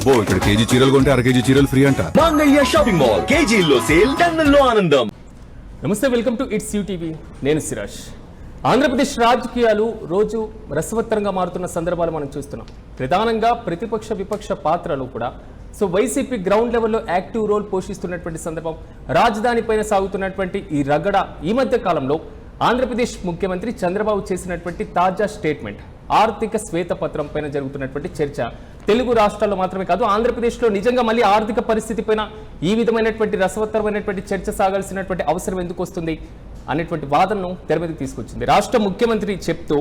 అబ్బో ఇక్కడ కేజీ చీరలు కొంటే అర కేజీ చీరలు ఫ్రీ అంట. మంగళ్య షాపింగ్ మాల్, కేజీల్లో సేల్, టన్నుల్లో ఆనందం. నమస్తే, వెల్కమ్ టు ఇట్స్ యూటీవీ. నేను సిరాజ్. ఆంధ్రప్రదేశ్ రాజకీయాలు రోజు రసవత్తరంగా మారుతున్న సందర్భాలు మనం చూస్తున్నాం. ప్రధానంగా ప్రతిపక్ష విపక్ష పాత్రలు కూడా వైసీపీ గ్రౌండ్ లెవెల్లో యాక్టివ్ రోల్ పోషిస్తున్నటువంటి సందర్భం. రాజధాని పైన సాగుతున్నటువంటి ఈ రగడ ఈ మధ్య కాలంలో ఆంధ్రప్రదేశ్ ముఖ్యమంత్రి చంద్రబాబు చేసినటువంటి తాజా స్టేట్మెంట్, ఆర్థిక శ్వేతపత్రం పైన జరుగుతున్నటువంటి చర్చ తెలుగు రాష్ట్రాల్లో మాత్రమే కాదు, ఆంధ్రప్రదేశ్లో నిజంగా మళ్ళీ ఆర్థిక పరిస్థితి పైన ఈ విధమైనటువంటి రసవత్తరమైనటువంటి చర్చ సాగాల్సినటువంటి అవసరం ఎందుకు వస్తుంది అనేటువంటి వాదనను తెర మీదకి తీసుకొచ్చింది. రాష్ట్ర ముఖ్యమంత్రి చెప్తూ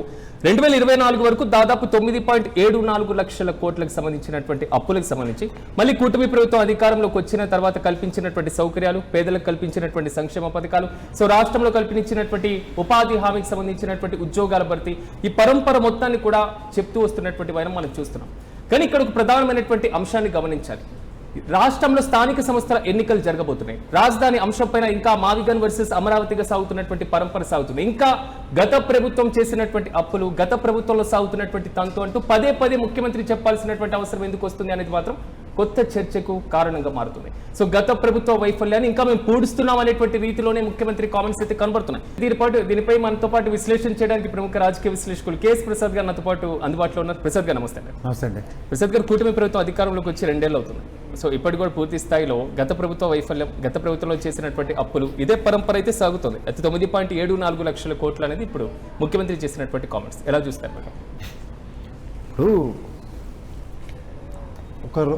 2024 వరకు దాదాపు 9.74 లక్షల కోట్లకు సంబంధించినటువంటి అప్పులకు సంబంధించి మళ్ళీ కూటమి ప్రభుత్వం అధికారంలోకి వచ్చిన తర్వాత కల్పించినటువంటి సౌకర్యాలు, పేదలకు కల్పించినటువంటి సంక్షేమ పథకాలు, రాష్ట్రంలో కల్పించినటువంటి ఉపాధి హామీకి సంబంధించినటువంటి ఉద్యోగాల భర్తీ, ఈ పరంపర మొత్తాన్ని కూడా చెప్తూ వస్తున్నటువంటి వైనం మనం చూస్తున్నాం. కానీ ఇక్కడ ఒక ప్రధానమైనటువంటి అంశాన్ని గమనించాలి. రాష్ట్రంలో స్థానిక సంస్థల ఎన్నికలు జరగబోతున్నాయి. రాజధాని అంశంపైన ఇంకా మావిగన్ వర్సెస్ అమరావతిగా సాగుతున్నటువంటి పరంపర సాగుతుంది. ఇంకా గత ప్రభుత్వం చేసినటువంటి అప్పులు, గత ప్రభుత్వంలో సాగుతున్నటువంటి తంతు అంటూ పదే పదే ముఖ్యమంత్రి చెప్పాల్సినటువంటి అవసరం ఎందుకు వస్తుంది అనేది మాత్రం కొత్త చర్చకు కారణంగా మారుతుంది. గత ప్రభుత్వ వైఫల్యాన్ని ఇంకా మేము పూడుస్తున్నాం అనేటువంటి రీతిలోనే ముఖ్యమంత్రి కామెంట్స్ అయితే కనబడుతున్నాయి. దీనిపై మనతో పాటు విశ్లేషణ చేయడానికి ప్రముఖ రాజకీయ విశ్లేషకులు కేఎస్ ప్రసాద్ గారు నాతో పాటు అందుబాటులో ఉన్నారు. ప్రసాద్ గారు నమస్తే. నమస్తే అండి. ప్రసాద్ గారు, కూటమి ప్రభుత్వం అధికారంలోకి వచ్చి 2 ఏళ్ళు అవుతుంది. ఇప్పటి కూడా పూర్తి స్థాయిలో గత ప్రభుత్వ వైఫల్యం, గత ప్రభుత్వంలో చేసినటువంటి అప్పులు, ఇదే పరంపర అయితే సాగుతుంది. అయితే 9.74 లక్షల కోట్లు అనేది ఇప్పుడు ముఖ్యమంత్రి చేసినటువంటి కామెంట్స్ ఎలా చూస్తారు మేడం?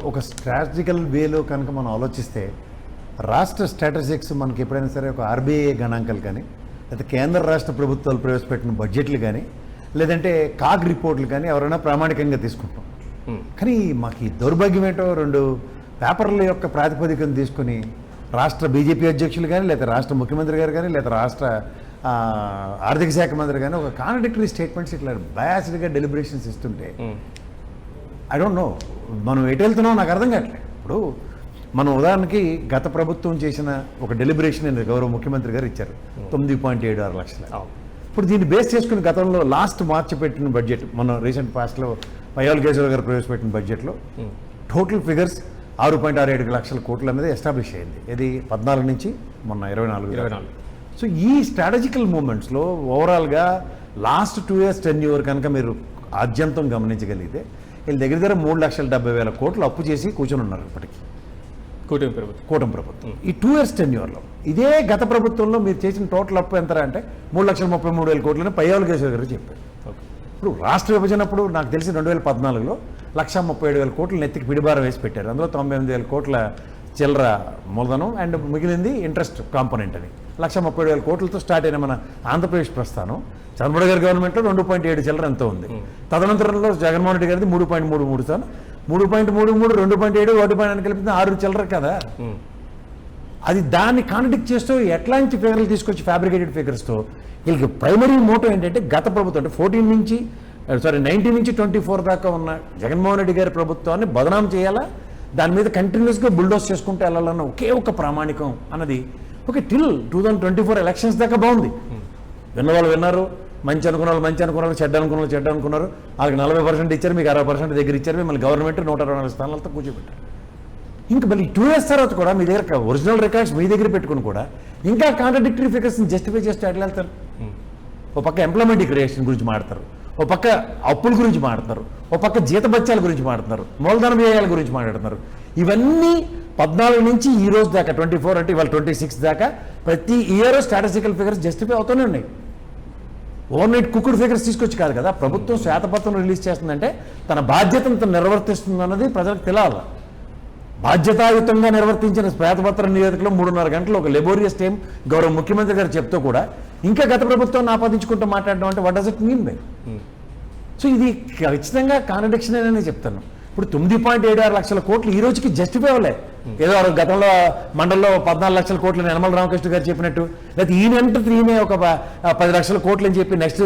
ఒక స్ట్రాటజికల్ వేలో కనుక మనం ఆలోచిస్తే రాష్ట్ర స్ట్రాటజిక్స్ మనకి ఎప్పుడైనా సరే ఒక ఆర్బీఐ గణాంకాలు కానీ, లేదా కేంద్ర రాష్ట్ర ప్రభుత్వాలు ప్రవేశపెట్టిన బడ్జెట్లు కానీ, లేదంటే కాగ్ రిపోర్ట్లు కానీ ఎవరైనా ప్రామాణికంగా తీసుకుంటాం. కానీ మాకు ఈ దౌర్భాగ్యం ఏంటో, 2 పేపర్ల యొక్క ప్రాతిపదికను తీసుకుని రాష్ట్ర బీజేపీ అధ్యక్షులు కానీ, లేదా రాష్ట్ర ముఖ్యమంత్రి గారు కానీ, లేదా రాష్ట్ర ఆర్థిక శాఖ మంత్రి కానీ ఒక కాంట్రడిక్టరీ స్టేట్మెంట్స్ ఇట్లా బయాస్డ్గా డెలిబరేషన్స్ ఇస్తుంటే ఐ డోంట్ నో మనం ఎటు వెళ్తున్నాం నాకు అర్థం కావట్లేదు. ఇప్పుడు మనం ఉదాహరణకి గత ప్రభుత్వం చేసిన ఒక డెలిబరేషన్ గౌరవ ముఖ్యమంత్రి గారు ఇచ్చారు 9.76 లక్షలు. ఇప్పుడు దీన్ని బేస్ చేసుకుని గతంలో లాస్ట్ మార్చి పెట్టిన బడ్జెట్, మన రీసెంట్ పాస్ట్లో పయ్యావుల కేశవ గారు ప్రవేశపెట్టిన బడ్జెట్లో టోటల్ ఫిగర్స్ 6.67 లక్షల కోట్లు అనేది ఎస్టాబ్లిష్ అయింది. ఇది 14 నుంచి మొన్న 24. ఈ స్ట్రాటజికల్ మూమెంట్స్లో ఓవరాల్గా లాస్ట్ 2 years టెన్యూర్ కనుక మీరు ఆద్యంతం గమనించగలిగితే వీళ్ళ దగ్గర 3,70,000 కోట్లు అప్పు చేసి కూర్చొని ఉన్నారు ఇప్పటికీ కూటమి ప్రభుత్వం. ఈ 2 years టెన్యూర్లో ఇదే గత ప్రభుత్వంలో మీరు చేసిన టోటల్ అప్పు ఎంత అంటే 3,33,000 కోట్లని పయ్యావుల కేశవ గారు చెప్పారు. ఇప్పుడు రాష్ట్ర విభజనప్పుడు నాకు తెలిసి 2014లో 1,37,000 కోట్లు నెత్తికి పిడిబారం వేసి పెట్టారు. అందులో 98,000 కోట్ల చిల్లర మూలధనం అండ్ మిగిలింది ఇంట్రెస్ట్ కాంపోనెంట్ అని 1,37,000 కోట్లతో స్టార్ట్ అయిన మన ఆంధ్రప్రదేశ్ ప్రస్థానం చంద్రబాబు గారి గవర్నమెంట్లో 2.7 చిల్లర ఎంతో ఉంది. తదనంతరంలో జగన్మోహన్ రెడ్డి గారిది 3.33 సార్ 3.33 2.7 1.9 కలిపితే 6 చిల్లర కదా. అది దాన్ని కాంట్రడిక్ట్ చేస్తూ ఎట్లాంటి ఫిగర్లు తీసుకొచ్చి ఫ్యాబ్రికేటెడ్ ఫిగర్స్తో వీళ్ళకి ప్రైమరీ మోటో ఏంటంటే గత ప్రభుత్వం అంటే 19 నుంచి 24 దాకా ఉన్న జగన్మోహన్ రెడ్డి గారి ప్రభుత్వాన్ని బదనాం చేయాలా, దాని మీద కంటిన్యూస్గా బుల్డోస్ చేసుకుంటూ వెళ్ళాలన్న ఒకే ఒక ప్రామాణికం అన్నది టిల్ 2024 ఎలక్షన్స్ దాకా బాగుంది. విన్నవాళ్ళు విన్నారు, మంచి అనుకున్న వాళ్ళు మంచి అనుకున్నారు, చెడ్డ అనుకున్న వాళ్ళు చెడ్డ అనుకున్నారు. వాళ్ళకి 40% ఇచ్చారు, మీకు 60% దగ్గర ఇచ్చారు, మిమ్మల్ని గవర్నమెంట్ 124 స్థానాలతో కూర్చోబెట్టారు. ఇంకా మళ్ళీ 2 years తర్వాత కూడా మీ దగ్గర ఒరిజినల్ రికార్డ్స్ మీ దగ్గర పెట్టుకుని కూడా ఇంకా కాంట్రడిక్టరీ ఫిగర్స్ని జస్టిఫై చేస్తే ఎట్లా వెళ్తారు? ఒక పక్క ఎంప్లాయ్మెంట్ క్రియేషన్ గురించి మాడతారు, ఒక పక్క అప్పుల గురించి మాట్లాడుతున్నారు, ఒక పక్క జీతభత్యాల గురించి మాట్లాడుతున్నారు, మూలధన వ్యయాల గురించి మాట్లాడుతున్నారు. ఇవన్నీ 14 నుంచి ఈ రోజు దాకా 24 అంటే ఇవాళ 26 దాకా ప్రతి ఇయర్ స్టాటిస్టికల్ ఫిగర్స్ జస్టిఫై అవుతూనే ఉన్నాయి. ఓవర్ నైట్ కుక్కుడు ఫిగర్స్ తీసుకొచ్చి కాదు కదా. ప్రభుత్వం శ్వేతపత్రం రిలీజ్ చేస్తుందంటే తన బాధ్యతను నిర్వర్తిస్తుంది అన్నది ప్రజలకు తెలియాలి. బాధ్యతాయుతంగా నిర్వర్తించిన శ్వేతపత్ర నివేదికలో 3.5 గంటలు ఒక లెబోరియస్ టైం గౌరవ ముఖ్యమంత్రి గారు చెప్తూ కూడా ఇంకా గత ప్రభుత్వాన్ని ఆపాదించుకుంటూ మాట్లాడడం అంటే what does it mean by? ఇది ఖచ్చితంగా కాంట్రడిక్షన్ అని చెప్తాను. ఇప్పుడు 9.76 లక్షల కోట్లు ఈ రోజుకి జస్టిఫై అవ్వలే. ఏదో గతంలో మండలంలో 14 లక్షల కోట్లు యనమల రామకృష్ణ గారు చెప్పినట్టు, లేకపోతే ఈయన ఒక 10 లక్షల కోట్లు అని చెప్పి నెక్స్ట్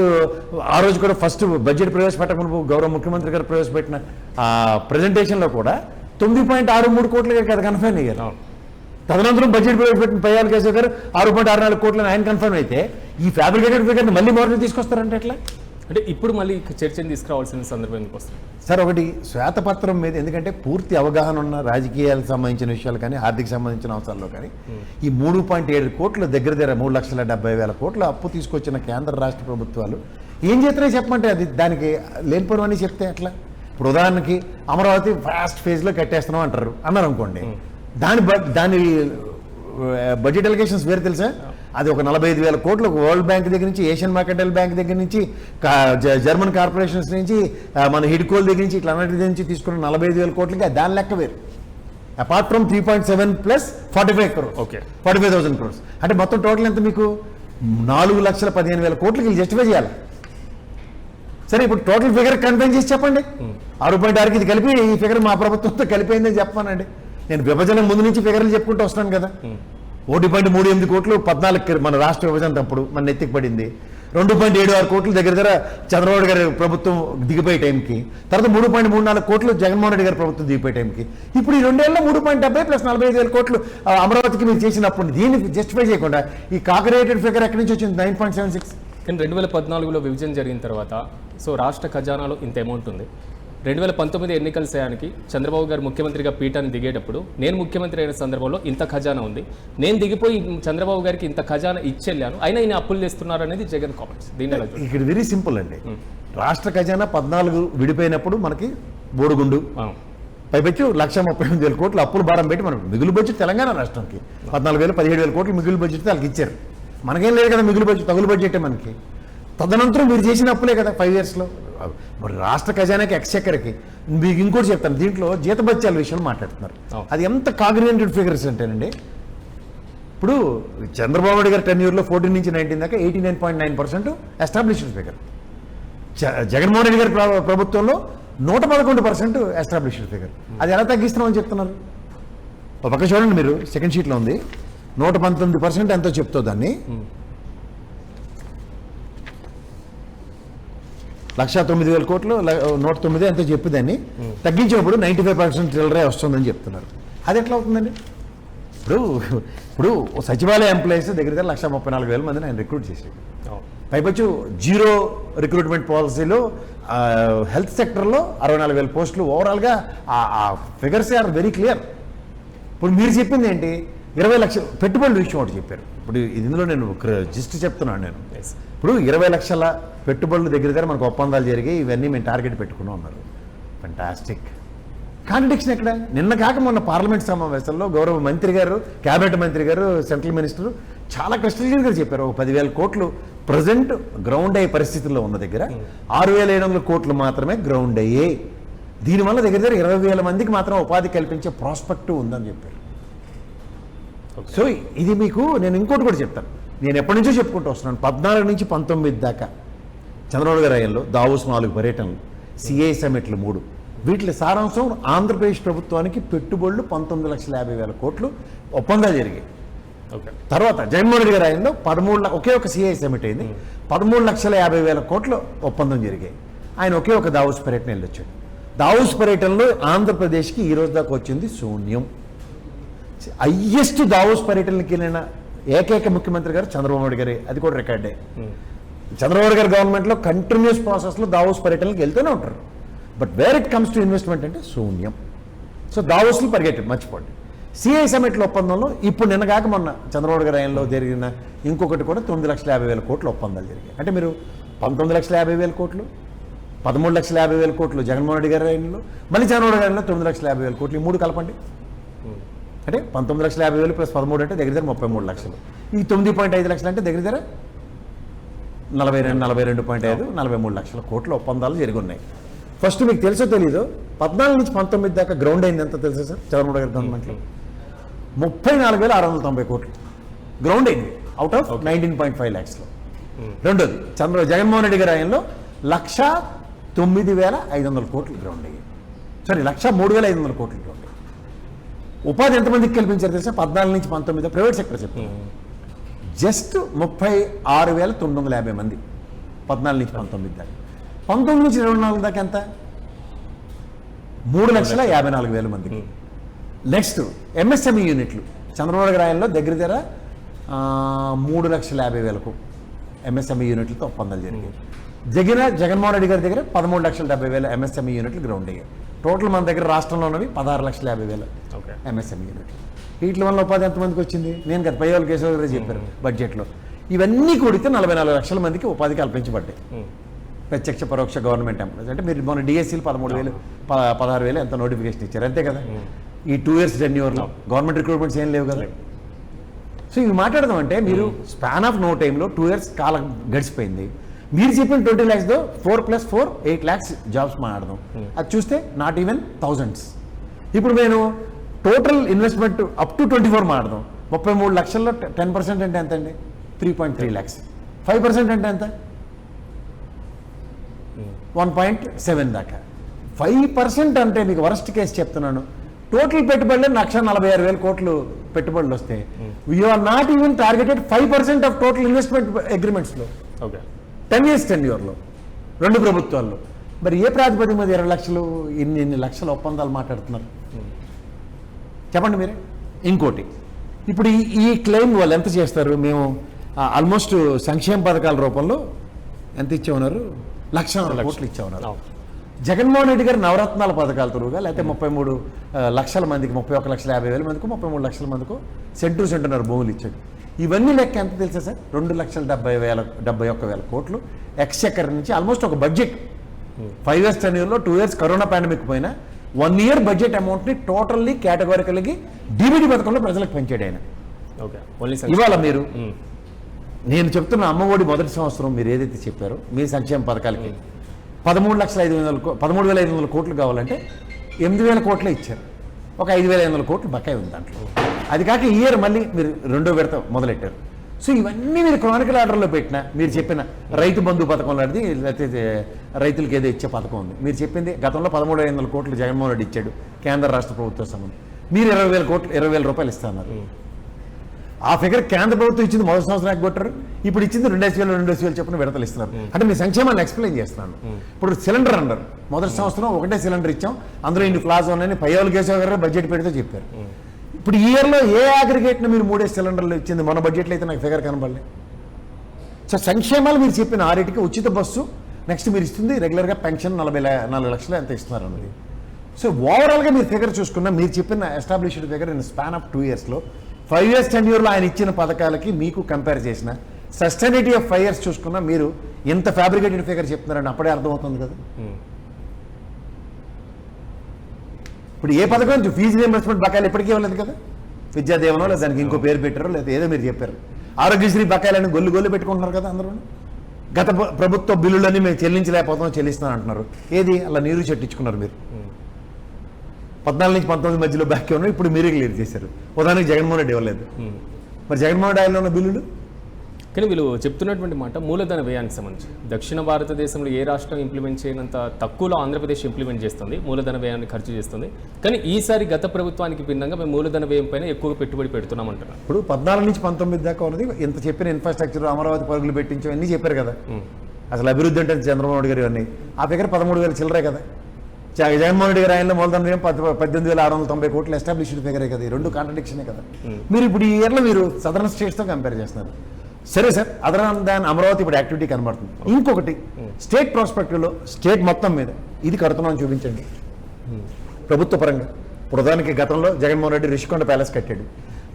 ఆ రోజు కూడా ఫస్ట్ బడ్జెట్ ప్రవేశపెట్టకుండా గౌరవ ముఖ్యమంత్రి గారు ప్రవేశపెట్టిన ప్రజెంటేషన్లో కూడా 9.63 కోట్లకి కదా కన్ఫర్మ్ అయ్యారు. తదనంతరం బడ్జెట్ ప్రవేశపెట్టిన పయ్యావుల కేశవ గారు 6.64 కోట్లని ఆయన కన్ఫర్మ్ అయితే ఈ ఫ్యాబ్రికేటెడ్ ఫిగర్ని మళ్ళీ మోడల్ తీసుకొస్తారంటే ఎట్లా? అంటే ఇప్పుడు మళ్ళీ చర్చను తీసుకురావాల్సిన సందర్భం ఎందుకు వస్తుంది? సార్ ఒకటి శ్వేతపత్రం మీద ఎందుకంటే పూర్తి అవగాహన ఉన్న రాజకీయాలకు సంబంధించిన విషయాలు కానీ ఆర్థిక సంబంధించిన అంశాల్లో కానీ ఈ 3.7 కోట్ల దగ్గర 3,70,000 కోట్ల అప్పు తీసుకొచ్చిన కేంద్ర రాష్ట్ర ప్రభుత్వాలు ఏం చేస్తున్నాయి చెప్పమంటే అది దానికి లేనిపోవని చెప్తే ఎట్లా? ఇప్పుడు ఉదాహరణకి అమరావతి ఫాస్ట్ ఫేజ్లో కట్టేస్తున్నాం అన్నారు అనుకోండి, దాని బడ్జెట్ అలిగేషన్స్ వేరు తెలుసా? అది ఒక 45,000 కోట్లు వరల్డ్ బ్యాంక్ దగ్గర నుంచి, ఏషియన్ మార్కెటల్ బ్యాంక్ దగ్గర నుంచి, జర్మన్ కార్పొరేషన్స్ నుంచి, మన హిడ్కోల్ దగ్గర నుంచి, ఇట్లా అన్నిటి నుంచి తీసుకున్న 45,000 కోట్లకి దాని లెక్క వేరు. Apart from 3.7 plus 45 crores, okay 45,000 crores అంటే మొత్తం టోటల్ ఎంత మీకు? 4,15,000 కోట్లకి వీళ్ళు జస్టిఫై చేయాలి. సరే ఇప్పుడు టోటల్ ఫిగర్ కన్ఫైన్ చేసి చెప్పండి. 6.6కి ఇది కలిపి ఈ ఫిగర్ మా ప్రభుత్వంతో కలిపోయిందని చెప్పానండి. నేను విభజన ముందు నుంచి ఫిగర్లు చెప్పుకుంటూ వస్తాను కదా. 1.38 కోట్లు 14 మన రాష్ట్ర విభజన అప్పుడు మన నెత్తికి పడింది. 2.76 కోట్లు దగ్గర చంద్రబాబు గారి ప్రభుత్వం దిగిపోయే టైంకి, తర్వాత 3.34 కోట్లు జగన్మోహన్ రెడ్డి గారి ప్రభుత్వం దిగిపోయే టైంకి, ఇప్పుడు ఈ 2 ఏళ్ళలో 3.70 ప్లస్ 45,000 కోట్లు అమరావతికి మీరు చేసినప్పుడు దీన్ని జస్టిఫై చేయకుండా ఈ కాకరేటెడ్ ఫిగర్ ఎక్కడి నుంచి వచ్చింది? 9.76. కానీ 2014లో విభజన జరిగిన తర్వాత సో రాష్ట్ర ఖజానాలో ఇంత అమౌంట్ ఉంది. 2019 ఎన్నికల సమయానికి చంద్రబాబు గారు ముఖ్యమంత్రిగా పీఠాన్ని దిగేటప్పుడు నేను ముఖ్యమంత్రి అయిన సందర్భంలో ఇంత ఖజానా ఉంది, నేను దిగిపోయి చంద్రబాబు గారికి ఇంత ఖజానా ఇచ్చెళ్ళాను, అయినా ఈయన అప్పులు తెస్తున్నారు అనేది జగన్ కామెంట్స్. దీన్ని ఎలా చూడాలి? ఇక్కడ వెరీ సింపుల్ అండి. రాష్ట్ర ఖజానా 14 విడిపోయినప్పుడు మనకి బోడుగుండు పైపెచ్చు 1,38,000 కోట్లు అప్పులు భారం పెట్టి మనకు మిగులు బడ్జెట్ తెలంగాణ రాష్ట్రానికి 14,000 17,000 కోట్లు మిగులు బడ్జెట్ వాళ్ళకి ఇచ్చారు. మనకేం లేదు కదా మిగులు బడ్జెట్, తగులు బడ్జెటే మనకి. తదనంతరం మీరు చేసిన అప్పులే కదా 5 yearsలో. మరి రాష్ట్ర ఖజానాకి ఎక్స్చెక్కర్కి మీకు ఇంకోటి చెప్తాను, దీంట్లో జీతభత్యాల విషయంలో మాట్లాడుతున్నారు. అది ఎంత కాగ్రిగేటెడ్ ఫిగర్స్ అంటేనండి, ఇప్పుడు చంద్రబాబు నాయుడు గారి టెన్యూర్లో 14 నుంచి 19 దాకా 89.9% ఎస్టాబ్లిష్డ్ ఫిగర్. జగన్మోహన్ రెడ్డి గారి ప్రభుత్వంలో 111% ఎస్టాబ్లిష్డ్ ఫిగర్. అది ఎలా తగ్గిస్తున్నామని చెప్తున్నారు? ఒక పక్క చూడండి మీరు, సెకండ్ షీట్లో ఉంది 119% ఎంతో చెప్తో దాన్ని 1,09,000 కోట్లు 109 ఎంతో చెప్పేదాన్ని తగ్గించినప్పుడు 95% చిల్లరే వస్తుందని చెప్తున్నారు. అది ఎట్లా అవుతుందండి? ఇప్పుడు సచివాలయ ఎంప్లాయీస్ దగ్గర 1,34,000 మందిని ఆయన రిక్రూట్ చేసేది. పైపచ్చు జీరో రిక్రూట్మెంట్ పాలసీలో హెల్త్ సెక్టర్లో 64,000 పోస్టులు. ఓవరాల్గా ఆ ఫిగర్స్ ఆర్ వెరీ క్లియర్. ఇప్పుడు మీరు చెప్పింది ఏంటి? 20 లక్షల పెట్టుబడుల విషయం ఒకటి చెప్పారు. ఇప్పుడు ఇందులో నేను జస్ట్ చెప్తున్నాను నేను. ఇప్పుడు 20 లక్షల పెట్టుబడుల దగ్గర మనకు ఒప్పందాలు జరిగి ఇవన్నీ మేము టార్గెట్ పెట్టుకున్నాం అన్నారు. ఫెంటాస్టిక్. కాంట్రడిక్షన్ ఎక్కడ? నిన్న కాక మొన్న పార్లమెంట్ సమావేశంలో గౌరవ మంత్రి గారు, క్యాబినెట్ మంత్రి గారు, సెంట్రల్ మినిస్టర్ చాలా క్లియర్గా చెప్పారు. 10,000 కోట్లు ప్రజెంట్ గ్రౌండ్ అయ్యే పరిస్థితుల్లో ఉన్న దగ్గర 6,700 కోట్లు మాత్రమే గ్రౌండ్ అయ్యాయి. దీనివల్ల దగ్గర 20,000 మందికి మాత్రం ఉపాధి కల్పించే ప్రాస్పెక్ట్ ఉందని చెప్పారు. సో ఇది మీకు నేను ఇంకోటి కూడా చెప్తాను. నేను ఎప్పటి నుంచో చెప్పుకుంటూ వస్తున్నాను. 14 నుంచి 19 దాకా చంద్రబాబు గారి హయాంలో దావోస్ 4 పర్యటనలు, సిఐ సమిట్లు 3. వీటి సారాంశం ఆంధ్రప్రదేశ్ ప్రభుత్వానికి పెట్టుబడులు 19,50,000 కోట్లు ఒప్పందాలు జరిగాయి. తర్వాత జగన్మోహన్ రెడ్డి గారి హయాంలో 13 ఒకే ఒక సిఐ సమిట్ అయింది, 13,50,000 కోట్ల ఒప్పందం జరిగాయి. ఆయన ఒకే ఒక దావోస్ పర్యటన వెళ్ళొచ్చాడు. దావోస్ పర్యటనలో ఆంధ్రప్రదేశ్కి ఈ రోజు దాకా వచ్చింది శూన్యం. హయ్యెస్ట్ దావోస్ పర్యటనకి వెళ్ళిన ఏకైక ముఖ్యమంత్రి గారు చంద్రబాబు నాయుడు గారి, అది కూడా రికార్డే. చంద్రబాబు గారి గవర్నమెంట్లో కంటిన్యూస్ ప్రాసెస్లో దావోస్ పర్యటనకి వెళ్తూనే ఉంటారు. But where it comes to investment అంటే శూన్యం. సో దావోస్లు పరిగెట్టారు, మర్చిపోండి. సిఐ సమిట్ల ఒప్పందంలో ఇప్పుడు నిన్న కాక మొన్న చంద్రబాబు గారి హయాంలో జరిగిన ఇంకొకటి కూడా 9,50,000 కోట్ల ఒప్పందాలు జరిగాయి. అంటే మీరు 19,50,000 కోట్లు, 13,50,000 కోట్లు జగన్మోహన్ రెడ్డి గారి హయాంలో, మళ్ళీ చంద్రబాబు గారి హయాంలో 9,50,000 కోట్లు, ఈ 3 కలపండి. అంటే 19,50,000 ప్లస్ 13 అంటే దగ్గర 33 లక్షలు. ఈ 9.5 లక్షలు అంటే దగ్గర 42.5 43 లక్షల కోట్ల ఒప్పందాలు జరిగి ఉన్నాయి. ఫస్ట్ మీకు తెలుసో తెలీదు, 14 నుంచి 19 దాకా గ్రౌండ్ అయింది ఎంత తెలుసా సార్? చంద్రబాబు గారి గవర్నమెంట్లో 34,690 కోట్లు గ్రౌండ్ అయింది అవుట్ ఆఫ్ 19.5 lakhsలో. రెండోది జగన్మోహన్ రెడ్డి గారి హయాంలో 1,09,500 కోట్లు గ్రౌండ్ అయ్యాయి. సారీ 1,03,500 కోట్లు గ్రౌండ్ అయ్యాయి. ఉపాధి ఎంతమందికి కల్పించారు తెలుసా? 14 నుంచి 19 ప్రైవేట్ సెక్టర్ చెప్తాను, జస్ట్ 36,950 మంది 14 నుంచి 19 దాకా. 19 నుంచి 24 దాకా ఎంత? 3,54,000 మందికి. నెక్స్ట్ ఎంఎస్ఎంఈ యూనిట్లు చంద్రబాబు గారి హయాంలో దగ్గర 3,50,000కు ఎంఎస్ఎంఈ యూనిట్లతో ఒప్పందాలు జరిగాయి. జగన్మోహన్ రెడ్డి గారి దగ్గర 13,70,000 ఎంఎస్ఎంఈ యూనిట్లు గ్రౌండ్ అయ్యాయి. టోటల్ మన దగ్గర రాష్ట్రంలో ఉన్నవి 16,50,000 ఓకే. ఎంఎస్ఎంఈ యూనిట్లు. వీటి వల్ల ఉపాధి ఎంతమందికి వచ్చింది? నేను కదా పయ్యాల కేశవ గారు చెప్పారు బడ్జెట్లో. ఇవన్నీ కూడితే 44 లక్షల మందికి ఉపాధి కల్పించబడ్డాయి. ప్రత్యక్ష పరోక్ష గవర్నమెంట్ ఎంప్లాయీస్. అంటే మీరు మన డిఎస్సీలు 13,000 16,000 ఎంత నోటిఫికేషన్ ఇచ్చారు, అంతే కదా. ఈ 2 years టెన్యూర్లో గవర్నమెంట్ రిక్రూట్మెంట్స్ ఏం లేవు కదా. సో ఇవి మాట్లాడదాం అంటే మీరు స్పాన్ ఆఫ్ నో టైంలో 2 years కాలం గడిచిపోయింది. మీరు చెప్పిన 20 lakhsతో 4+4 8 lakhs జాబ్స్ మాట్లాడదాం. అది చూస్తే నాట్ ఈవెన్ థౌజండ్స్. ఇప్పుడు నేను టోటల్ ఇన్వెస్ట్మెంట్ అప్ టు 24 మాట్లాడదాం. 33 లక్షల్లో 10% అంటే ఎంత అండి? 3.3 lakhs. 5% అంటే ఎంత? 1.7 దాకా. 5% అంటే మీకు వరస్ట్ కేసు చెప్తున్నాను. టోటల్ పెట్టుబడులు 1,46,000 కోట్లు పెట్టుబడులు వస్తే you are not even targeted 5% of total investment అగ్రిమెంట్స్లో. ఓకే. 10 years టెన్యూర్లో 2 ప్రభుత్వాల్లో. మరి ఏ ప్రాతిపదిక మీద 20 లక్షలు ఇన్ని లక్షల ఒప్పందాలు మాట్లాడుతున్నారు చెప్పండి మీరే. ఇంకోటి, ఇప్పుడు ఈ క్లెయిమ్ వాళ్ళు ఎంత చేస్తారు? మేము ఆల్మోస్ట్ సంక్షేమ పథకాల రూపంలో ఎంత ఇచ్చేమన్నారు? 1,00,000 కోట్లు ఇచ్చేమన్నారు. జగన్మోహన్ రెడ్డి గారు నవరత్నాల పథకాల త్రూగా లేకపోతే 33 లక్షల మందికి 31,50,000 మందికి 33 లక్షల మందికి సెంటున్నర భూములు ఇచ్చాడు. ఇవన్నీ లెక్క ఎంత తెలుసా సార్? 2,71,000 కోట్లు ఎక్స్చెక్కర్ నుంచి ఆల్మోస్ట్ ఒక బడ్జెట్ 5 years టెన్యూర్లో 2 years కరోనా పాండమిక్ పోయినా 1 year బడ్జెట్ అమౌంట్ని టోటల్లీ కేటగారికల్కి డీబీటీ పథకంలో ప్రజలకు పెంచాడు ఆయన. ఇవాళ మీరు నేను చెప్తున్న అమ్మఒడి మొదటి సంవత్సరం మీరు ఏదైతే చెప్పారో మీ సంక్షేమ పథకాలకి 13,500 కోట్లు కావాలంటే 8,000 కోట్లే ఇచ్చారు. ఒక 5,500 కోట్లు బకాయి ఉంది దాంట్లో. అది కాక ఈ ఇయర్ మళ్ళీ మీరు 2వ విడత మొదలెట్టారు. సో ఇవన్నీ మీరు క్రానికల్ ఆర్డర్లో పెట్టిన మీరు చెప్పిన రైతు బంధు పథకం లాంటిది లేకపోతే రైతులకు ఏదో ఇచ్చే పథకం ఉంది. మీరు చెప్పింది గతంలో 13,500 కోట్లు జగన్మోహన్ రెడ్డి ఇచ్చాడు కేంద్ర రాష్ట్ర ప్రభుత్వ సంబంధం. మీరు 20,000 రూపాయలు ఇస్తున్నారు. ఆ ఫిగర్ కేంద్ర ప్రభుత్వం ఇచ్చింది మొదటి సంవత్సరానికి కొట్టారు. ఇప్పుడు ఇచ్చింది 2,000 చొప్పున విడతలు ఇస్తున్నారు. అంటే మీ సంక్షేమాన్ని ఎక్స్ప్లెయిన్ చేస్తున్నాను. ఇప్పుడు సిలిండర్ అన్నారు. మొదటి సంవత్సరం ఒకటే సిలిండర్ ఇచ్చాం, అందులో ఇన్ని ఫ్లాస్ ఉన్నాయని పయ్యాల కేశవ గారు బడ్జెట్ పెడితే చెప్పారు. ఇప్పుడు ఈ ఇయర్లో ఏ అగ్రిగేట్ను మీరు 3 సిలిండర్లు ఇచ్చింది? మన బడ్జెట్లో అయితే నాకు ఫిగర్ కనబడలేదు. సో సంక్షేమాలు మీరు చెప్పిన 6టికి ఉచిత బస్సు, నెక్స్ట్ మీరు ఇస్తుంది రెగ్యులర్గా పెన్షన్ 44 లక్షలు ఎంత ఇస్తున్నారు అన్నది. సో ఓవరాల్గా మీరు ఫిగర్ చూసుకున్నా మీరు చెప్పిన established figure in span of 2 yearsలో 5 years టెన్యూర్లో ఆయన ఇచ్చిన పథకాలకి మీకు కంపేర్ చేసిన సస్టైనిటీ ఆఫ్ 5 years చూసుకున్నా మీరు ఎంత ఫ్యాబ్రికేటెడ్ ఫిగర్ చెప్తున్నారని అప్పుడే అర్థమవుతుంది కదా. ఇప్పుడు ఏ పథకం ఫీజు రీయింబర్స్మెంట్ బకాయిలు ఎప్పటికీ ఇవ్వలేదు కదా. విద్యాదేవనో లేదా దానికి ఇంకో పేరు పెట్టారో లేదా ఏదో మీరు చెప్పారు. ఆరోగ్యశ్రీ బకాయిలని గొల్లు పెట్టుకుంటున్నారు కదా అందరూ. గత ప్రభుత్వ బిల్లులన్నీ మేము చెల్లించలేకపోతాం చెల్లిస్తాను అంటున్నారు. ఏది అలా నీరు చెట్టించుకున్నారు మీరు. 14 నుంచి 19 మధ్యలో బాకీ ఉన్నాయి, ఇప్పుడు మీరే క్లియర్ చేశారు. ఉదాహరణకి జగన్మోహన్ రెడ్డి ఇవ్వలేదు. మరి జగన్మోహన్ రెడ్డి ఆయన ఉన్న బిల్లులు. కానీ వీళ్ళు చెప్తున్నటువంటి మాట మూలధన వ్యయానికి సంబంధించి దక్షిణ భారతదేశంలో ఏ రాష్ట్రం ఇంప్లిమెంట్ చేయనంత తక్కువలో ఆంధ్రప్రదేశ్ ఇంప్లిమెంట్ చేస్తుంది, మూలధన వ్యయాన్ని ఖర్చు చేస్తుంది. కానీ ఈసారి గత ప్రభుత్వానికి భిన్నంగా మేము మూలధన వ్యయం పైన ఎక్కువగా పెట్టుబడి పెడుతున్నామంటున్నాం. ఇప్పుడు 14 నుంచి 19 దాకా ఉన్నది ఇంత చెప్పిన ఇన్ఫ్రాస్ట్రక్చర్ అమరావతి పరుగులు పెట్టించాం అన్నీ చెప్పారు కదా. అసలు అభివృద్ధి అంటే చంద్రబాబు నాయుడు గారు ఇవన్నీ ఆ ఫిగర్ 13,000 చిల్లరే కదా. జగన్మోహన్ రెడ్డి గారు ఆయనలో మూలధన వ్యయం 18,690 కోట్లు ఎస్టాబ్లిష్డ్ ఫిగరే కదా. ఈ 2 కాంట్రడిక్షనే కదా. మీరు ఇప్పుడు ఈ ఇయర్లో మీరు సదరన్ స్టేట్స్తో కంపేర్ చేస్తున్నారు. సరే సార్, అదర్ దాన్ అమరావతి ఇప్పుడు యాక్టివిటీ కనబడుతుంది. ఇంకొకటి స్టేట్ ప్రాస్పెక్టివ్లో స్టేట్ మొత్తం మీద ఇది కడుతున్నామని చూపించండి ప్రభుత్వ పరంగా. ప్రధానికి గతంలో జగన్మోహన్ రెడ్డి రిషికొండ ప్యాలెస్ కట్టాడు,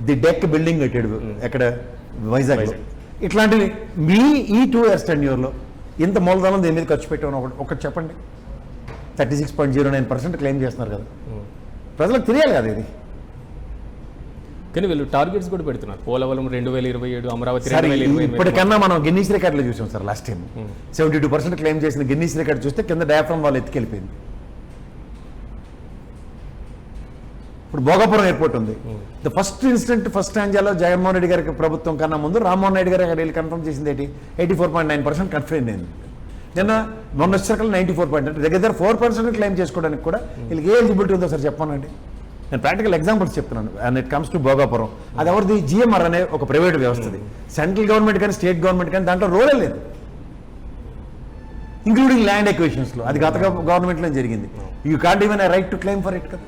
ది డెక్ బిల్డింగ్ కట్టాడు ఎక్కడ వైజాగ్లో. ఇట్లాంటివి మీ ఈ 2 years టెన్యూర్లో ఇంత మూలధనం దీని మీద ఖర్చు పెట్టామని ఒకటి చెప్పండి. 36.09% క్లెయిమ్ చేస్తున్నారు కదా. ప్రజలకు తెలియాలి కదా ఇది. కానీ వీళ్ళు టార్గెట్స్ కూడా పెడుతున్నారు. పోలవరం 2027, అమరావతి 2020. ఇప్పటికన్నా మనం గిన్నీస్ రికార్డులో చూసాం సార్. లాస్ట్ టైం 72% క్లెయిమ్ చేసిన గిన్నీస్ రికార్డు చూస్తే కింద డయాఫ్రమ్ వాళ్ళు ఎత్తుకెళ్ళిపోయింది. ఇప్పుడు భోగాపురం ఎయిర్పోర్ట్ ఉంది. ద ఫస్ట్ ఇన్సిడెంట్ ఫస్ట్ స్టాంజాలో జగన్మోహన్ రెడ్డి గారికి ప్రభుత్వం కన్నా ముందు రామ్మోహన్ రెడ్డి గారు అక్కడ వెళ్ళి కన్ఫర్మ్ చేసింది ఏంటి? 84.9% కన్ఫర్మ్ అయింది. మొన్న వచ్చేసరికి 94%, దగ్గర 4% క్లెయిమ్ చేసుకోవడానికి కూడా వీళ్ళకి ఏ ఎలిజిబిలిటీ ఉందో సార్ చెప్పానండి. నేను ప్రాక్టికల్ ఎగ్జాంపుల్స్ చెప్తున్నాను. And it comes to Bhogapuram. అది ఎవరిది? జిఎంఆర్ అనే ఒక ప్రైవేట్ వ్యవస్థది. సెంట్రల్ గవర్నమెంట్ కానీ స్టేట్ గవర్నమెంట్ కానీ దాంట్లో రోలే లేదు, ఇంక్లూడింగ్ ల్యాండ్ ఎక్విజిషన్స్లో. అది గత గవర్నమెంట్లో జరిగింది. You can't even I right to claim for it కదా.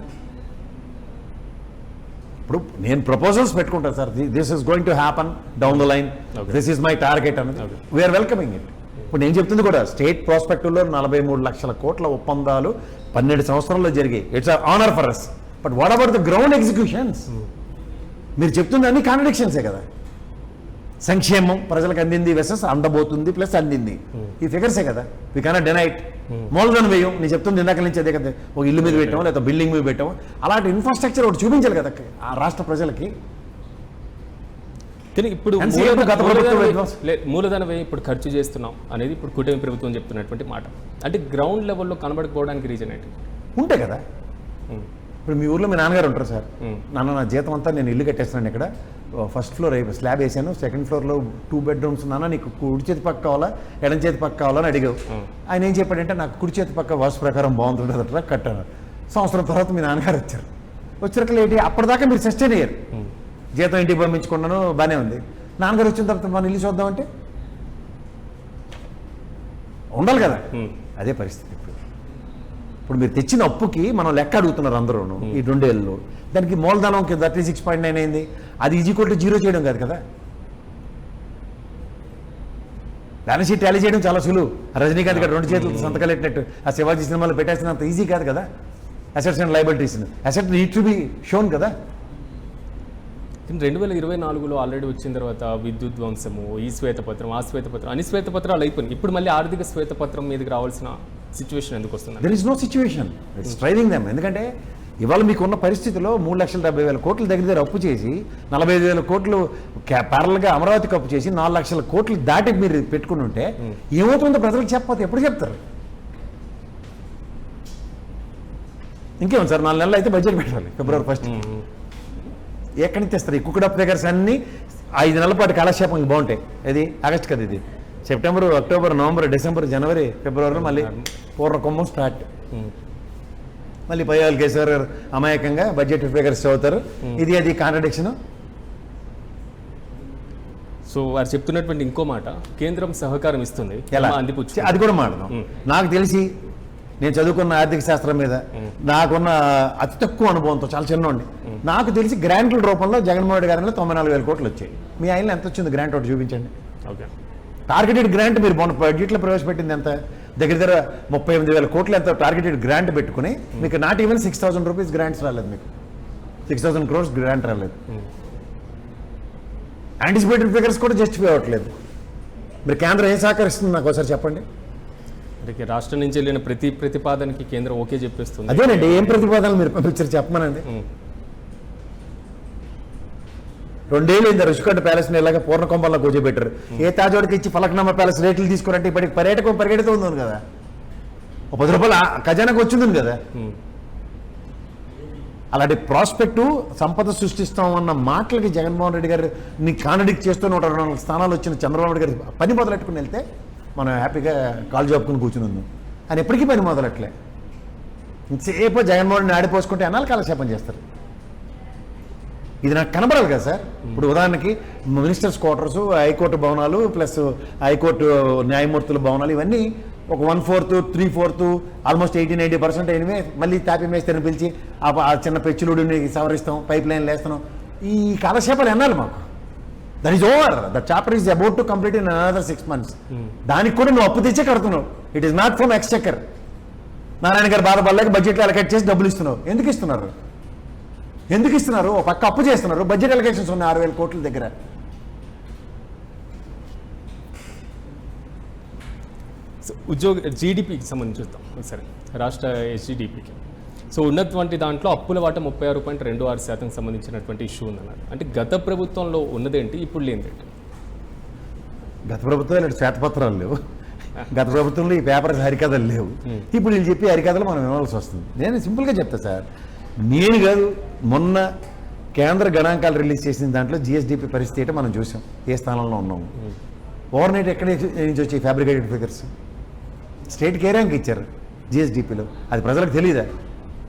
ఇప్పుడు నేను ప్రపోజల్స్ పెట్టుకుంటాను సార్, this is going to happen down the line, this is my target అన్నది. We're welcoming it. ఇప్పుడు నేను చెప్తుంది కూడా స్టేట్ ప్రాస్పెక్టివ్లో 43 లక్షల కోట్ల ఒప్పందాలు 12 సంవత్సరాల్లో జరిగాయి. It's honour for us. But what about the ground executions? మీరు చెప్తుంది అన్ని కాంట్రడిక్షన్సే కదా. సంక్షేమం ప్రజలకు అందింది వెసెస్ అందబోతుంది ప్లస్ అందింది, ఈ ఫిగర్సే కదా. We cannot deny it. మూలధనం వేయం, నేను చెప్తుంది ఇందాక నుంచి అదే కదా. ఒక ఇల్లు మీద పెట్టాము లేదా బిల్డింగ్ మీద పెట్టాము, అలాంటి ఇన్ఫ్రాస్ట్రక్చర్ ఒకటి చూపించాలి కదా ఆ రాష్ట్ర ప్రజలకి. కానీ ఇప్పుడు మూలధన వ్యయం ఇప్పుడు ఖర్చు చేస్తున్నాం అనేది ఇప్పుడు కూటమి ప్రభుత్వం చెప్తున్నటువంటి మాట. అంటే గ్రౌండ్ లెవెల్లో కనబడకపోవడానికి రీజన్ ఏంటి? ఉంటే కదా. ఇప్పుడు మీ ఊర్లో మీ నాన్నగారు ఉంటారు సార్, నాన్న నా జీతం అంతా నేను ఇల్లు కట్టేస్తున్నాను ఇక్కడ, ఫస్ట్ ఫ్లోర్ స్లాబ్ వేసాను, సెకండ్ ఫ్లోర్లో 2 బెడ్రూమ్స్ నాన్న, నీకు కుడి చేతి పక్క కావాలా ఎడం చేతి పక్క కావాలని అడిగావు. ఆయన ఏం చెప్పాడంటే నాకు కుడి చేతి పక్క వాస్తు ప్రకారం బాగుంటుంటుందట, కట్టాను. సంవత్సరం తర్వాత మీ నాన్నగారు వచ్చాక ఏంటి అప్పటిదాకా మీరు సస్టైన్ అయ్యారు, జీతం ఇంటికి పంపించుకున్నాను బాగానే ఉంది. నాన్నగారు వచ్చిన తర్వాత మనం ఇల్లు చూద్దామంటే ఉండాలి కదా. అదే పరిస్థితి ఇప్పుడు మీరు తెచ్చిన అప్పుకి మనం లెక్క అడుగుతున్నారు అందరూ ఈ 2 ఏళ్ళలో. దానికి మూలధనం 36.9 అయింది, అది ఈజీక్వల్ టు 0 చేయడం కాదు కదా. బ్యాలెన్స్ షీట్ టాలీ చేయడం చాలా సులువు. రజనీకాంత్ గారు 2 చేతులతో సంతకాలు పెట్టినట్టు ఆ శివాజీ సినిమాలో పెట్టేసినంత ఈజీ కాదు కదా. Assets and liabilities, asset need to be shown కదా. 2024లో ఆల్రెడీ వచ్చిన తర్వాత విద్యుత్ ధ్వంసము, ఈ శ్వేతపత్రం, ఆ శ్వేతపత్రం, అన్ని శ్వేతపత్రాలు అయిపోయినాయి. ఇప్పుడు మళ్ళీ ఆర్థిక శ్వేతపత్రం మీదకి రావాల్సిన సిచ్యువేషన్ ఎందుకు వస్తుంది? There is no situation, it's training them. ఎందుకంటే ఇవాళ మీకున్న పరిస్థితిలో 3,70,000 కోట్ల దగ్గర అప్పు చేసి 45,000 కోట్లు ప్యారల్గా అమరావతికి అప్పు చేసి 4 లక్షల కోట్లు దాటి మీరు పెట్టుకుని ఉంటే ఏమవుతుందో ప్రజలకు చెప్పకపోతే ఎప్పుడు చెప్తారు? ఇంకేమో సార్ 4 నెలలు అయితే బడ్జెట్ పెట్టాలి ఫిబ్రవరి 1. ఎక్కడి నుంచి తెస్తారు ఈ కుక్కడప్ ఫిగర్స్ అన్నీ? 5 నెలల పాటు కాలక్షేపం బాగుంటాయి. ఇది ఆగస్ట్ కదా, ఇది సెప్టెంబర్, అక్టోబర్, నవంబర్, డిసెంబర్, జనవరి, ఫిబ్రవరిలో మళ్ళీ పూర్ణ కుంభం స్టార్ట్. మళ్ళీ పయ్యాలు కేసీఆర్ గారు అమాయకంగా బడ్జెట్ ఫిగర్స్ చదువుతారు. ఇది అది కాంట్రడిక్షన్. సో వారు చెప్తున్నటువంటి ఇంకో మాట, కేంద్రం సహకారం ఇస్తుంది, ఎలా అందిపుచ్చు. అది కూడా మాట్లాడదాం. నాకు తెలిసి నేను చదువుకున్న ఆర్థిక శాస్త్రం మీద నాకున్న అతి తక్కువ అనుభవంతో చాలా చిన్నోండి, నాకు తెలిసి గ్రాంట్ల రూపంలో జగన్మోహన్ రెడ్డి గారిలో 94,000 కోట్లు వచ్చాయి. మీ ఆయనలో ఎంత వచ్చింది గ్రాంట్ ఒకటి చూపించండి. ఓకే, టార్గెటెడ్ గ్రాంట్ మీరు బడ్జెట్లో ప్రవేశపెట్టింది ఎంత? దగ్గర 38,000 కోట్లు ఎంత టార్గెటెడ్ గ్రాంట్ పెట్టుకుని మీకు నాట్ ఈవెన్ 6,000 రూపీస్ గ్రాంట్స్ రాలేదు, మీకు 6,000 crores గ్రాంట్ రాలేదు. యాంటిసిపేటెడ్ ఫిగర్స్ కూడా జస్టిఫై అవ్వట్లేదు. మీరు కేంద్రం ఏం సహకరిస్తుంది నాకు ఒకసారి చెప్పండి. రాష్ట్రం నుంచి వెళ్ళిన ప్రతి ప్రతిపాదనకి కేంద్రం ఓకే చెప్పేస్తుంది. అదేనండి, ఏం ప్రతిపాదనలు మీరు పంపించారు చెప్పమనండి. 2 ఏళ్ళు అయింది రుషికొండ ప్యాలెస్ ని ఇలాగ పూర్ణ కుంభంలో కూర్చోబెట్టారు. ఏ తాజోడికి ఇచ్చి ఫలక్నామా ప్యాలెస్ రేట్లు తీసుకురంటే ఇప్పటికి పర్యాటకం పరిగెడుతూ ఉంది కదా, ఒక 10 రూపాయలు ఖజానాకు వచ్చింది కదా. అలాంటి ప్రాస్పెక్టివ్ సంపద సృష్టిస్తామన్న మాటలకి జగన్మోహన్ రెడ్డి గారు ని కాంట్రడిక్ట్ చేస్తూ 124 స్థానాలు వచ్చిన చంద్రబాబు నాయుడు గారు పని మొదలెట్టుకుని వెళ్తే మనం హ్యాపీగా కాలు జాపుకుని కూర్చుని ఉన్నాం. ఆయన ఎప్పటికీ పని మొదలట్లే. ఇంతసేపు జగన్మోహన్ రెడ్డిని ఆడిపోసుకుంటే అన్నాలు కాలక్షేపం చేస్తారు. ఇది నాకు కనబడాలి కదా సార్. ఇప్పుడు ఉదాహరణకి మినిస్టర్స్ క్వార్టర్స్, హైకోర్టు భవనాలు ప్లస్ హైకోర్టు న్యాయమూర్తుల భవనాలు ఇవన్నీ ఒక 1/4, 3/4, ఆల్మోస్ట్ 80-90% అయినవే. మళ్ళీ తాపి మేస్తని పిలిచి ఆ చిన్న పెచ్చులుడిని సవరిస్తాం, పైప్ లైన్లు వేస్తున్నాం. ఈ కాలక్షేపాలు ఎన్నాలి మాకు. That is over. The chapter is about to complete in another 6 months. దానికి కూడా నువ్వు అప్పు తెచ్చే కడుతున్నావు. It is not from exchequer. Narayana గారు బాధపడలేక బడ్జెట్లో అలకేట్ చేసి డబ్బులు ఇస్తున్నావు. ఎందుకు ఇస్తున్నారు? ఒక పక్క అప్పు చేస్తున్నారు, బడ్జెట్ అలొకేషన్స్ ఉన్నాయి 6,000 కోట్ల దగ్గర. ఉద్యోగ జీడిపికి సంబంధించి చూద్దాం సరే, రాష్ట్ర HDPకి. సో ఉన్నటువంటి దాంట్లో అప్పుల వాటా 36.26% సంబంధించినటువంటి ఇష్యూ ఉందన్నారు. అంటే గత ప్రభుత్వంలో ఉన్నదేంటి, ఇప్పుడు లేదేంటి? గత ప్రభుత్వం ఇలాంటి శ్వేతపత్రాలు లేవు, గత ప్రభుత్వంలో ఈ పేపర్స్ హరికథలు లేవు. ఇప్పుడు వీళ్ళు చెప్పి హరికథలు మనం వినాల్సి వస్తుంది. నేను సింపుల్గా చెప్తా సార్, నేను కాదు మొన్న కేంద్ర గణాంకాలు రిలీజ్ చేసిన దాంట్లో GSDP పరిస్థితి ఏంటో మనం చూసాం, ఏ స్థానంలో ఉన్నాము. ఓవర్ నైట్ ఎక్కడి నుంచి వచ్చి ఫ్యాబ్రికేటెడ్ ఫిగర్స్ స్టేట్కి ఏ ర్యాంక్ ఇచ్చారు GSDPలో, అది ప్రజలకు తెలియదా?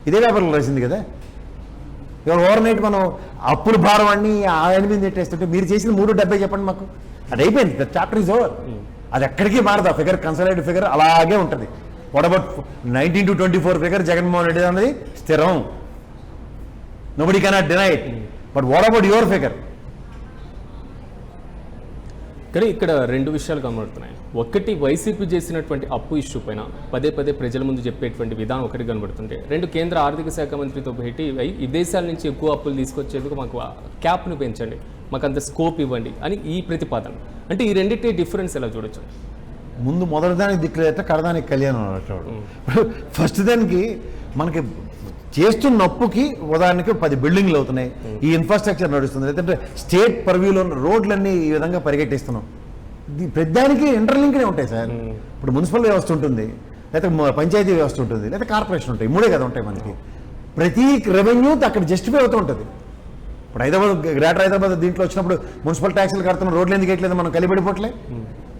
ఇదే పేపర్లో రాసింది కదా. ఇవాళ ఓవర్ నైట్ మనం అప్పుల భారం అన్ని ఆయన మీద నెట్టేస్తుంటే మీరు చేసిన 3.70 చెప్పండి మాకు. అది అయిపోయింది, ద చాప్టర్ ఈజ్ ఓవర్. అది ఎక్కడికి మారదు. ఆ ఫిగర్ కన్సల్టేటివ్ ఫిగర్ అలాగే ఉంటుంది. What about 19 to 24 figure Jaganmohan Reddy అనేది స్థిరం. Nobody cannot deny it. But what about your figure? కానీ ఇక్కడ రెండు విషయాలు కనబడుతున్నాయి. ఒకటి వైసీపీ చేసినటువంటి అప్పు ఇష్యూ పైన పదే పదే ప్రజల ముందు చెప్పేటువంటి విధానం ఒకటి కనబడుతుంటే, రెండు కేంద్ర ఆర్థిక శాఖ మంత్రితో భేటీ అయి విదేశాల నుంచి ఎక్కువ అప్పులు తీసుకొచ్చేందుకు మాకు క్యాప్ను పెంచండి, మాకు అంత స్కోప్ ఇవ్వండి అని ఈ ప్రతిపాదన. అంటే ఈ రెండింటి డిఫరెన్స్ ఎలా చూడొచ్చు? ముందు మొదటి దానికి దిక్కులేట కడదానికి కళ్యాణం అన్నట్టు. ఫస్ట్ దానికి మనకి చేస్తున్న అప్పుకి ఉదాహరణకి 10 బిల్డింగ్లు అవుతున్నాయి, ఈ ఇన్ఫ్రాస్ట్రక్చర్ నడుస్తుంది, లేదంటే స్టేట్ పర్వ్యూలో రోడ్లన్నీ ఈ విధంగా పరిగెట్టిస్తున్నాం. ప్రతిదానికి ఇంటర్లింక్నే ఉంటాయి సార్. ఇప్పుడు మున్సిపల్ వ్యవస్థ ఉంటుంది, లేకపోతే పంచాయతీ వ్యవస్థ ఉంటుంది, లేకపోతే కార్పొరేషన్ ఉంటాయి, మూడే కదా ఉంటాయి మనకి. ప్రతి రెవెన్యూ అక్కడ జస్టిఫై అవుతూ ఉంటుంది. ఇప్పుడు హైదరాబాద్, గ్రేటర్ హైదరాబాద్ దీంట్లో వచ్చినప్పుడు మున్సిపల్ ట్యాక్సులు కడుతున్న రోడ్లు ఎందుకు వేయట్లేదు, మనం కలిపడిపోవట్లే.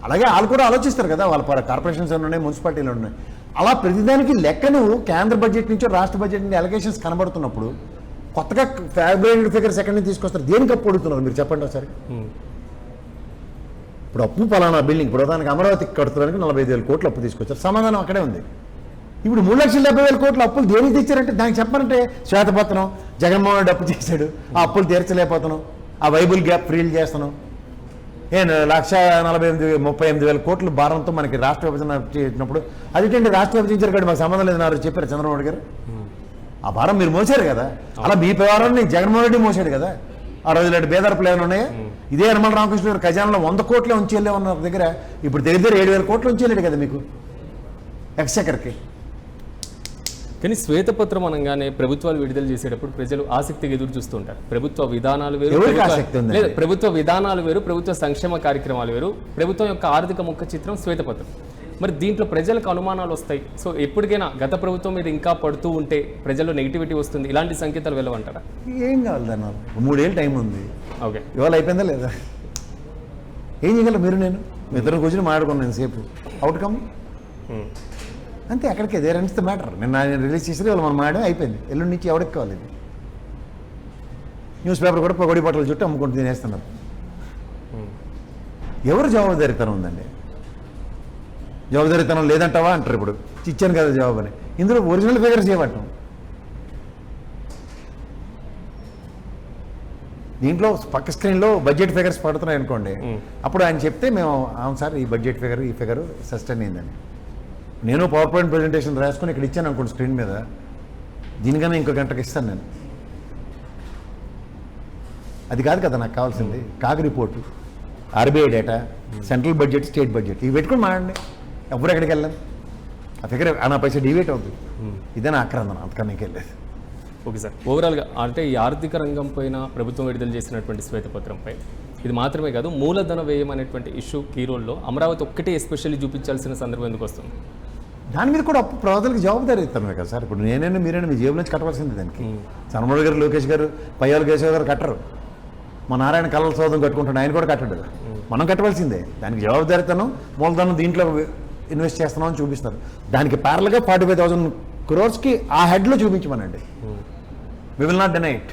అలాగే వాళ్ళు కూడా ఆలోచిస్తారు కదా, వాళ్ళ కార్పొరేషన్స్ ఉన్నాయి, మున్సిపాలిటీలు ఉన్నాయి. అలా ప్రతిదానికి లెక్కను కేంద్ర బడ్జెట్ నుంచో రాష్ట్ర బడ్జెట్ నుంచి అలొకేషన్స్ కనబడుతున్నప్పుడు కొత్తగా ఫ్యాబ్రికేటెడ్ ఫిగర్స్ ఎక్కడి నుంచి తీసుకొస్తారు, దేనికి అప్పు అడుగుతున్నారు మీరు చెప్పండి ఒకసారి. ఇప్పుడు అప్పు పలానా బిల్డింగ్, ఇప్పుడు దానికి అమరావతికి కడుతున్నానికి 45,000 కోట్లు అప్పు తీసుకొచ్చారు, సమాధానం అక్కడే ఉంది. ఇప్పుడు 3,70,000 కోట్ల అప్పులు దేనికి తెచ్చారంటే దానికి చెప్పాలంటే శ్వేతపత్రం, జగన్మోహన్ రెడ్డి అప్పు చేశాడు, ఆ అప్పులు తీర్చలేకపోతున్నాం, ఆ వైబుల్ గ్యాప్ ఫ్రీల్ చేస్తున్నాం. 1,38,000 కోట్ల భారంతో మనకి రాష్ట్ర విభజన చేసినప్పుడు అదేంటి రాష్ట్ర విభజించారు కానీ మాకు సంబంధం లేదు నాకు చెప్పారు చంద్రబాబు గారు. ఆ భారం మీరు మోసారు కదా, అలా మీ వ్యవహారాన్ని జగన్మోహన్ రెడ్డి మోసాడు కదా. ఆ రోజు ఇలాంటి బేదార ప్లాన్ ఉన్నాయా? ఇదే యనమల రామకృష్ణ గారు ఖజానాలో 100 కోట్లే ఉంచేళ్ళే ఉన్న దగ్గర ఇప్పుడు దగ్గర 7,000 కోట్లు ఉంచేళ్ళాడు కదా మీకు ఎక్స్చెకర్కి. కానీ శ్వేతపత్రం అనగానే ప్రభుత్వాలు విడుదల చేసేటప్పుడు ప్రజలు ఆసక్తిగా ఎదురు చూస్తూ ఉంటారు. ప్రభుత్వ విధానాలు వేరు, ప్రభుత్వ విధానాలు వేరు, ప్రభుత్వ సంక్షేమ కార్యక్రమాలు వేరు, ప్రభుత్వం యొక్క ఆర్థిక ముఖ చిత్రం శ్వేతపత్రం. మరి దీంట్లో ప్రజలకు అనుమానాలు వస్తాయి. సో ఎప్పటికైనా గత ప్రభుత్వం మీద ఇంకా పడుతూ ఉంటే ప్రజల్లో నెగిటివిటీ వస్తుంది, ఇలాంటి సంకేతాలు వెళ్ళవంటారా? ఏం కావాలి దాన్ని, 3 ఏళ్ళు టైం ఉంది. ఓకే, ఇవాళ అయిపోయిందా లేదా? ఏం చేయగలరు మీరు? నేను మీ ఇద్దరు కూర్చొని మాట్లాడుకున్నాను సేపు, అవుట్కమ్ అంతే. అక్కడికి దేర్ ఎండ్స్ ద మ్యాటర్. నిన్న ఆయన రిలీజ్ చేసి వాళ్ళు మనం మాడడం అయిపోయింది. ఎల్లుండి నుంచి ఎవరికి కావాలి? న్యూస్ పేపర్ కూడా పొగడి బట్టలు చుట్టూ అమ్ముకుంటూ తినేస్తున్నారు. ఎవరు జవాబుదారీతనం ఉందండి? జవాబుదారీతనం లేదంటావా అంటారు. ఇప్పుడు ఇచ్చాను కదా జవాబు అని. ఇందులో ఒరిజినల్ ఫిగర్స్ చేయబట్టం. దీంట్లో పక్క స్క్రీన్లో బడ్జెట్ ఫిగర్స్ పడుతున్నాయి అనుకోండి, అప్పుడు ఆయన చెప్తే మేము అవును సార్ ఈ బడ్జెట్ ఫిగర్ ఈ ఫిగర్ సస్టైన్ అయిందని. నేను పవర్ పాయింట్ ప్రజెంటేషన్ రాసుకొని ఇక్కడ ఇచ్చాను అనుకోండి స్క్రీన్ మీద, దీనికన్నా ఇంకో గంటకి ఇస్తాను నేను. అది కాదు కదా నాకు కావాల్సింది. CAG report, RBI data, central budget, state budget ఇవి పెట్టుకుని మాడండి. ఎవరు ఎక్కడికి వెళ్ళాం? ఆ ఫిగర్ నా పైసా డివేట్ అవుతుంది. ఇదే నా ఆక్రందన, అంతకన్నా ఇంకెళ్ళలేదు. ఓకే సార్, ఓవరాల్గా అంటే ఈ ఆర్థిక రంగం పైన ప్రభుత్వం విడుదల చేసినటువంటి శ్వేతపత్రంపై ఇది మాత్రమే కాదు, మూలధన వ్యయం అనేటువంటి ఇష్యూ కీ రోల్లో అమరావతి ఒక్కటే ఎస్పెషల్లీ చూపించాల్సిన సందర్భం ఎందుకు వస్తుంది? దాని మీద కూడా అప్పు ప్రజలకు జవాబుదారీ ఇస్తాను కదా సార్. ఇప్పుడు నేనైనా మీరైనా మీ జేబు నుంచి కట్టవలసింది దానికి. చంద్రబాబు గారు, లోకేష్ గారు, పయ్యాలు కేశవ్ గారు కట్టరు. మా నారాయణ కళ్ళ సోదం కట్టుకుంటాడు, ఆయన కూడా కట్టడు. మనం కట్టవలసిందే. దానికి జవాబుదారీతనం, మూలధనం దీంట్లో ఇన్వెస్ట్ చేస్తున్నామని చూపిస్తారు. దానికి ప్యారల్గా 45,000 crores ఆ హెడ్లో చూపించమనండి. We will not deny it.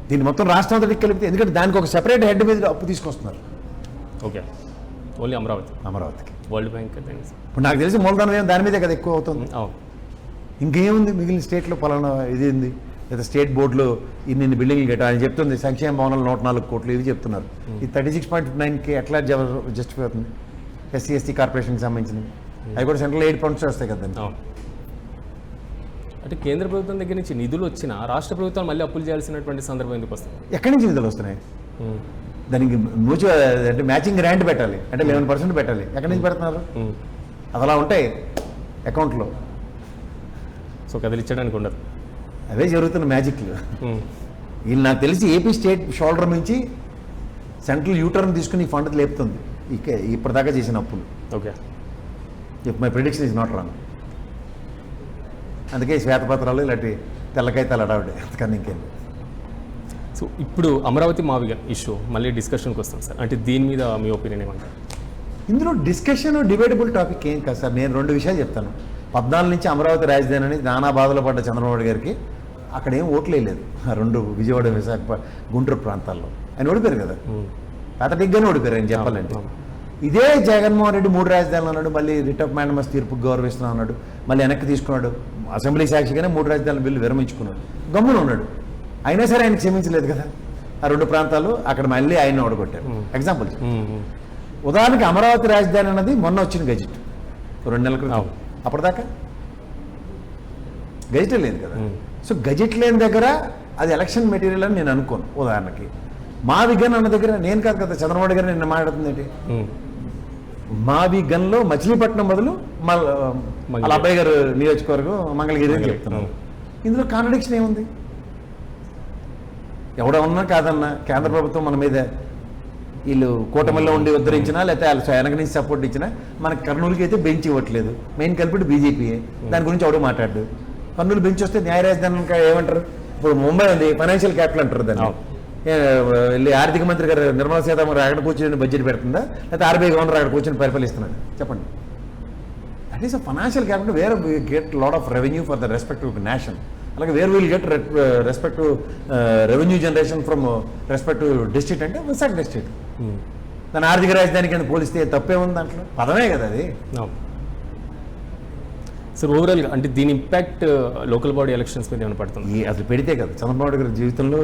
దీన్ని మొత్తం రాష్ట్రం అంతటికి కలిపితే, ఎందుకంటే దానికి ఒక సెపరేట్ హెడ్ మీద అప్పు తీసుకొస్తున్నారు. ఓకే, ఓన్లీ అమరావతికి వరల్డ్ బ్యాంక్. ఇప్పుడు నాకు తెలిసి మూలధనం ఏం దాని మీదే కదా ఎక్కువ అవుతుంది. ఇంకేముంది మిగిలిన స్టేట్లో పలానా ఇది ఉంది, లేదా స్టేట్ బోర్డులో ఇన్ని బిల్డింగ్లు కట్టాలి ఆయన చెప్తుంది. సంక్షేమ భవనాలు 104 కోట్లు ఇవి చెప్తున్నారు. ఇది 36.9K ఎట్లా జస్టిఫై అవుతుంది? ఎస్సీ ఎస్టీ కార్పొరేషన్కి సంబంధించినవి అవి కూడా సెంట్రల్ ఎయిడ్ ఫండ్స్ వస్తాయి కదా. అంటే కేంద్ర ప్రభుత్వం దగ్గర నుంచి నిధులు వచ్చినా రాష్ట్ర ప్రభుత్వం మళ్ళీ అప్పులు చేయాల్సినటువంటి సందర్భం ఎందుకు వస్తుంది? ఎక్కడి నుంచి నిధులు వస్తున్నాయి? దానికి అంటే మ్యాచింగ్ గ్రాంట్ పెట్టాలి, అంటే 11% పెట్టాలి. ఎక్కడి నుంచి పెడుతున్నారు? అది అలా ఉంటాయి అకౌంట్లో. సో కదిలించడానికి ఉండదు. అవే జరుగుతున్న మ్యాజిక్లు. వీళ్ళు నాకు తెలిసి ఏపీ స్టేట్ షోల్డర్ నుంచి సెంట్రల్ యూటర్న్ తీసుకుని ఈ ఫండ్ లేపుతుంది ఇప్పటిదాకా చేసిన అప్పులు. Okay, my prediction is not wrong. అందుకే శ్వేతపత్రాలు ఇలాంటి తెల్లకాయతాలు అడావిడే, అంతకన్నా ఇంకేం. సో ఇప్పుడు అమరావతి మావిగా ఇష్యూ మళ్ళీ డిస్కషన్కి వస్తాం సార్. అంటే దీని మీద మీ ఒపీనియన్ ఏమంటారు? ఇందులో డిస్కషన్ డిబేటబుల్ టాపిక్ ఏం కాదు సార్. నేను 2 విషయాలు చెప్తాను. 14 నుంచి అమరావతి రాజధాని అని నానా బాధలు పడ్డ చంద్రబాబు గారికి అక్కడ ఏం ఓట్లు వేయలేదు. 2 విజయవాడ, విశాఖ, గుంటూరు ప్రాంతాల్లో ఆయన ఓడిపోయారు కదా. అతడిగ్గానే ఓడిపోయారు ఆయన చెప్పాలంటే. ఇదే జగన్మోహన్ రెడ్డి 3 రాజధానులు అన్నాడు, మళ్ళీ రిట్ ఆఫ్ మ్యాండమస్ తీర్పుకు గౌరవిస్తున్నాను అన్నాడు, మళ్ళీ వెనక్కి తీసుకున్నాడు. అసెంబ్లీ సాక్షిగానే 3 రాజధానుల బిల్లు విరమించుకున్నాడు, గమ్మున ఉన్నాడు. అయినా సరే ఆయన క్షమించలేదు కదా. ఆ 2 ప్రాంతాలు అక్కడ మళ్ళీ ఆయన ఓడగొట్టారు. ఎగ్జాంపుల్ ఉదాహరణకి అమరావతి రాజధాని అన్నది మొన్న వచ్చిన గెజిట్ 2 నెలల క్రితం. అప్పటిదాకా గెజిట్ లేదు కదా. సో గెజిట్ లేని దగ్గర అది ఎలక్షన్ మెటీరియల్ అని నేను అనుకోను. ఉదాహరణకి మావి గన్ అన్న దగ్గర నేను కాదు కదా, చంద్రబాబు గారు నిన్న మాట్లాడుతుంది ఏంటి, మావి గన్లో మచిలీపట్నం బదులు వాళ్ళ అబ్బాయి గారు నియోజకవర్గం మంగళగిరి అని చెప్తున్నాను. ఇందులో కాంట్రడిక్షన్ ఏముంది? ఎవడన్నా కాదన్నా కేంద్ర ప్రభుత్వం మన మీద వీళ్ళు కూటమిలో ఉండి ఉద్ధరించినా లేకపోతే వాళ్ళు వెనక నుంచి సపోర్ట్ ఇచ్చినా మనకి కర్నూలుకి అయితే బెంచ్ ఇవ్వట్లేదు. మెయిన్ కలిపి బీజేపీయే. దాని గురించి ఎవడు మాట్లాడు. కర్నూలు బెంచ్ వస్తే న్యాయ రాజధాని ఏమంటారు? ఇప్పుడు ముంబై ఉంది ఫైనాన్షియల్ క్యాపిటల్ అంటారు దాన్ని. వెళ్ళి ఆర్థిక మంత్రి గారు నిర్మలా సీతారామన్ అక్కడ కూర్చొని బడ్జెట్ పెడుతుందా, లేకపోతే ఆర్బీఐ గవర్నర్ అక్కడ కూర్చొని పరిపాలిస్తున్నాడు? చెప్పండి. That is a financial capital where get lot of revenue for the respective nation. అలాగే where will get respective revenue generation from respective district అంటే విశాఖ డిస్ట్రిక్ట్. దాని ఆర్థిక రాజధాని కింద పోలిస్తే తప్పే ఉంది దాంట్లో, పదమే కదా అది. సార్ ఓవరాల్గా అంటే దీని ఇంపాక్ట్ లోకల్ బాడీ ఎలక్షన్స్ మీద ఏమైనా పడుతుంది? అసలు పెడితే కదా చంద్రబాబు గారి జీవితంలో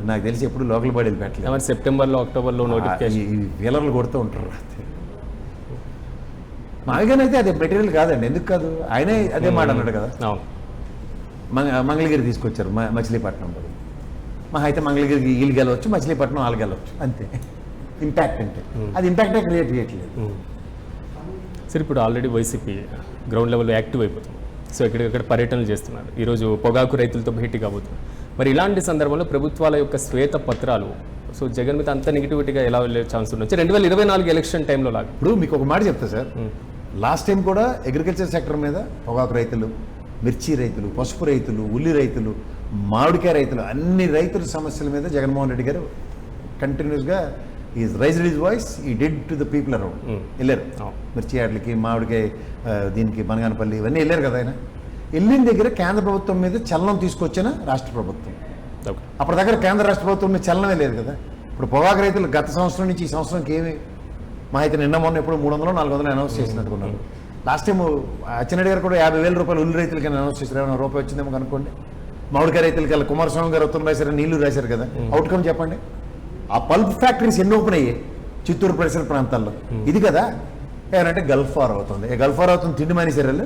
నాకు తెలిసి ఎప్పుడు లోకల్ బాడీలు పెట్టలేదు. మరి సెప్టెంబర్లో అక్టోబర్లో నోటిఫికేషన్ ఈ వీలర్లు కొడుతూ ఉంటారు. మాగానైతే అదే మెటీరియల్ కాదండి. ఎందుకు కాదు? ఆయనే అదే మాట అన్నాడు కదా. మంగళగిరి తీసుకొచ్చారు మచిలీపట్నం బదులు. మా అయితే మంగళగిరికి వీళ్ళు గెలవచ్చు, మచిలీపట్నం వాళ్ళు గెలవచ్చు, అంతే. ఇంపాక్ట్ అంటే అది ఇంపాక్టే క్రియేట్ చేయట్లేదు. సార్ ఇప్పుడు ఆల్రెడీ వైసీపీ గ్రౌండ్ లెవెల్లో యాక్టివ్ అయిపోతుంది. సో ఎక్కడికక్కడ పర్యటనలు చేస్తున్నారు. ఈరోజు పొగాకు రైతులతో భేటీ కాబోతున్నారు. మరి ఇలాంటి సందర్భంలో ప్రభుత్వాల యొక్క శ్వేత పత్రాలు సో జగన్ మీద అంత నెగిటివిటీగా ఎలా వెళ్ళే ఛాన్స్ ఉండొచ్చు 2024 ఎలక్షన్ టైంలో లాగా? ఇప్పుడు మీకు ఒక మాట చెప్తా సార్. లాస్ట్ టైం కూడా అగ్రికల్చర్ సెక్టర్ మీద పొగాకు రైతులు, మిర్చి రైతులు, పసుపు రైతులు, ఉల్లి రైతులు, మామిడికాయ రైతులు, అన్ని రైతుల సమస్యల మీద జగన్మోహన్ రెడ్డి గారు కంటిన్యూస్గా ఈజ్ రైజ్డ్ హిజ్ వాయిస్. ఈ did to the people around. వెళ్ళారు మిర్చి యాడ్లకి, మామిడికాయ దీనికి, బనగానపల్లి ఇవన్నీ వెళ్ళారు కదా ఆయన. వెళ్ళిన దగ్గర కేంద్ర ప్రభుత్వం మీద చలనం తీసుకొచ్చిన రాష్ట్ర ప్రభుత్వం. అప్పటి దగ్గర కేంద్ర రాష్ట్ర ప్రభుత్వం మీద చలనమే లేదు కదా. ఇప్పుడు పొగాకు రైతులు గత సంవత్సరం నుంచి ఈ సంవత్సరంకి ఏమి మా అయితే నిన్న మొన్న ఎప్పుడు 300-400 అనౌన్స్ చేసినట్టుకున్నారు. లాస్ట్ టైం అచ్చెన్నాయుడు గారు కూడా 50,000 రూపాయలు ఉల్లి రైతులకి అనౌన్స్ చేశారు. ఏమైనా రూపాయి వచ్చిందేమో కనుక్కోండి. మామిడికాయ రైతులకి వెళ్ళి కుమారస్వామి గారు ఉత్తరం రాశారు, నీళ్లు రాశారు కదా. అవుట్కమ్ చెప్పండి. ఆ పల్ప్ ఫ్యాక్టరీస్ ఎన్ని ఓపెన్ అయ్యాయి చిత్తూరు పరిసర ప్రాంతాల్లో? ఇది కదా. ఏమంటే గల్ఫ్ వార్ అవుతుంది. గల్ఫ్ వార్ అవుతుంది, తిండి మానేశారు.